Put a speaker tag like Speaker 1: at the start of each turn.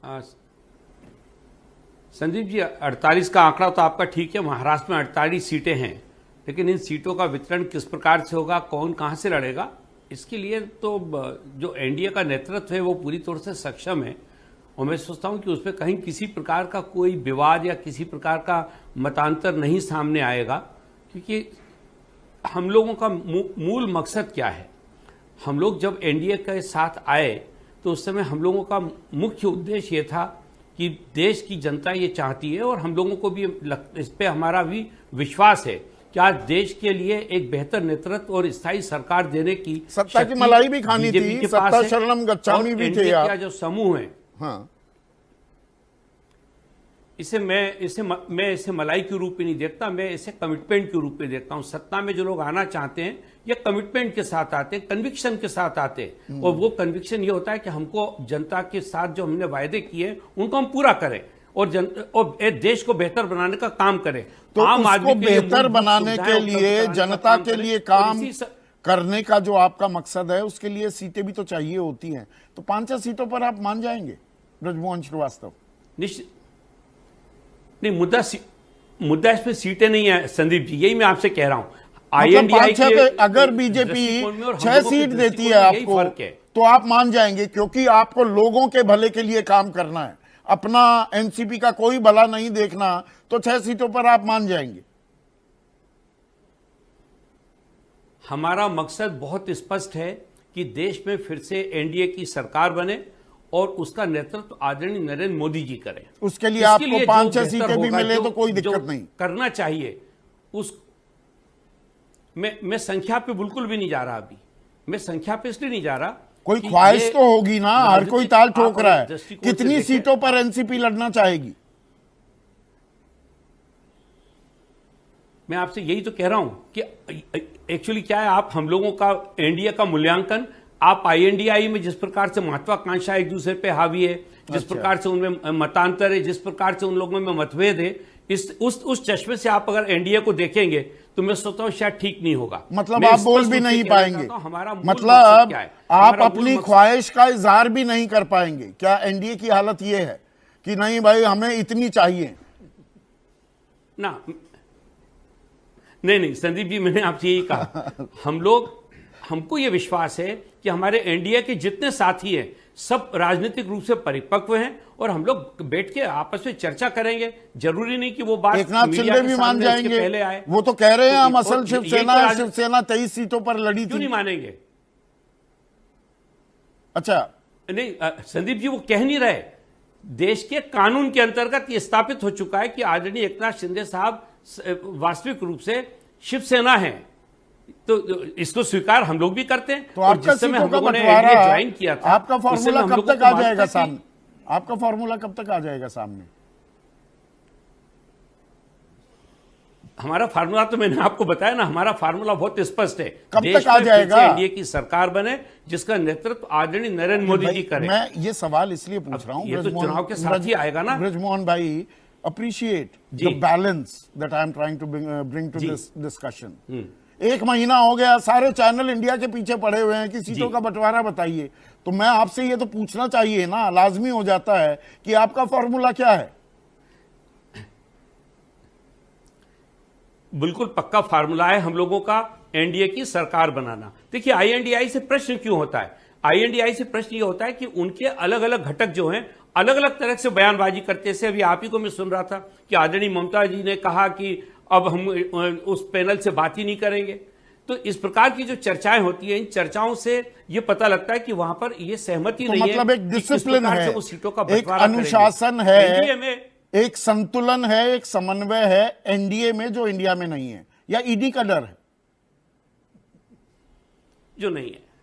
Speaker 1: आ, संदीप जी, 48 का आंकड़ा तो आपका ठीक है। महाराष्ट्र में 48 सीटें हैं, लेकिन इन सीटों का वितरण किस प्रकार से होगा, कौन कहां से लड़ेगा, इसके लिए तो जो एनडीए का नेतृत्व है वो पूरी तौर से सक्षम है। और मैं सोचता हूं कि उसमें कहीं किसी प्रकार का कोई विवाद या किसी प्रकार का मतांतर नहीं सामने आएगा, क्योंकि हम लोगों का मूल मकसद क्या है। हम लोग जब एनडीए के साथ आए तो उस समय हम लोगों का मुख्य उद्देश्य ये था कि देश की जनता ये चाहती है, और हम लोगों को भी इस पे हमारा भी विश्वास है कि आज देश के लिए एक बेहतर नेतृत्व और स्थायी सरकार देने की
Speaker 2: सत्ता की मलाई भी खानी थी, सत्ता शरणम गच्छामि भी थे
Speaker 1: आप। जो समूह है,
Speaker 2: हाँ,
Speaker 1: मैं इसे मलाई के रूप में नहीं देखता, मैं इसे कमिटमेंट के रूप में देखता हूं। सत्ता में जो लोग आना चाहते हैं ये कमिटमेंट के साथ आते हैं, कन्विक्शन के साथ आते हैं, और वो कन्विक्शन ये होता है कि हमको जनता के साथ जो हमने वायदे किए उनको हम पूरा करें और देश को बेहतर बनाने का काम करें।
Speaker 2: तो आम आदमी को बेहतर बनाने के लिए, जनता के लिए काम करने का जो आपका मकसद है, उसके लिए सीटें भी तो चाहिए होती हैं। तो 5-6 सीटों पर आप मान जाएंगे ब्रजमोहन श्रीवास्तव?
Speaker 1: निश्चित नहीं, मुद्दा इसमें सीटें नहीं है संदीप जी, यही मैं आपसे कह रहा हूं।
Speaker 2: आईएनडीआई के अगर बीजेपी 6 सीट देती है आपको तो आप मान जाएंगे, क्योंकि आपको लोगों के भले के लिए काम करना है, अपना एनसीपी का कोई भला नहीं देखना, तो 6 सीटों पर आप मान जाएंगे?
Speaker 1: हमारा मकसद बहुत स्पष्ट है कि देश में फिर से एनडीए की सरकार बने और उसका नेतृत्व आदरणीय नरेंद्र मोदी जी करें।
Speaker 2: उसके लिए आपको 5-6 सीटें भी मिले तो कोई दिक्कत नहीं।
Speaker 1: करना चाहिए उस मैं संख्या पे बिल्कुल भी नहीं जा रहा। अभी मैं संख्या पे इसलिए नहीं जा रहा,
Speaker 2: कोई ख्वाहिश तो होगी ना, हर कोई ताल ठोक रहा है। कितनी सीटों पर एनसीपी लड़ना चाहेगी?
Speaker 1: मैं आपसे यही तो कह रहा हूं कि एक्चुअली क्या है, आप हम लोगों का एनडीए का मूल्यांकन, आप आईएनडीआई में जिस प्रकार से महत्वाकांक्षा एक दूसरे पे हावी है, जिस प्रकार से उनमें मतांतर है, जिस प्रकार से उन लोगों में मतभेद है, उस चश्मे से आप अगर एनडीए को देखेंगे तो मैं सोचता हूं शायद ठीक नहीं होगा।
Speaker 2: मतलब आप बोल भी नहीं पाएंगे, मतलब आप अपनी ख्वाहिश का इजहार भी नहीं कर पाएंगे। क्या एनडीए की हालत यह है कि नहीं भाई हमें इतनी चाहिए
Speaker 1: ना? नहीं संदीप जी, मैंने आपसे यही कहा, हमको यह विश्वास है कि हमारे एनडीए के जितने साथी हैं सब राजनीतिक रूप से परिपक्व हैं, और हम लोग बैठ के आपस में चर्चा करेंगे। जरूरी नहीं कि वो बात
Speaker 2: एकनाथ शिंदे भी मान जाएंगे, पहले आए। वो तो कह रहे हैं हम असल शिवसेना 23 सीटों पर लड़ी थी।
Speaker 1: क्यों नहीं मानेंगे?
Speaker 2: अच्छा
Speaker 1: नहीं संदीप जी, वो कह नहीं रहे। देश के कानून के अंतर्गत ये स्थापित हो चुका है कि आदरणीय एकनाथ शिंदे साहब वास्तविक रूप से शिवसेना है, तो इसको स्वीकार हम लोग भी करते हैं।
Speaker 2: तो आपका सीटों का बंटवारा ज्वाइन किया था, आपका फॉर्मूला कब तक आ जाएगा सामने? आपका फॉर्मूला कब तक आ जाएगा सामने?
Speaker 1: हमारा फार्मूला तो मैंने आपको बताया ना, हमारा फार्मूला बहुत स्पष्ट है।
Speaker 2: कब तक आ जाएगा?
Speaker 1: एनडीए की सरकार बने जिसका नेतृत्व आदरणीय नरेंद्र मोदी जी करें।
Speaker 2: मैं ये सवाल इसलिए पूछ रहा हूं,
Speaker 1: ये तो चुनाव के साथ ही आएगा ना।
Speaker 2: ब्रजमोहन भाई, appreciate the balance that I am trying to bring to this discussion. 1 महीना हो गया, सारे चैनल इंडिया के पीछे पड़े हुए हैं कि सीटों का बंटवारा बताइए। तो मैं आपसे ये तो पूछना चाहिए ना, लाजमी हो जाता है कि आपका फॉर्मूला क्या है?
Speaker 1: बिल्कुल पक्का फार्मूला है हम लोगों का, एनडीए की सरकार बनाना। देखिए, आईएनडीआई से प्रश्न क्यों होता है? आईएनडीआई से प्रश्न ये होता है कि उनके अलग अलग घटक जो हैं अलग अलग तरह से बयानबाजी करते हैं। अभी आप ही को मैं सुन रहा था कि आदरणीय ममता जी ने कहा कि अब हम उस पैनल से बात ही नहीं करेंगे। तो इस प्रकार की जो चर्चाएं होती हैं, इन चर्चाओं से ये पता लगता है कि वहां पर ये सहमति नहीं है।
Speaker 2: मतलब एक डिसिप्लिन है,
Speaker 1: सीटों का
Speaker 2: एक अनुशासन है, एक संतुलन है, एक समन्वय है एनडीए में जो इंडिया में नहीं है, या ईडी का डर है
Speaker 1: जो नहीं है।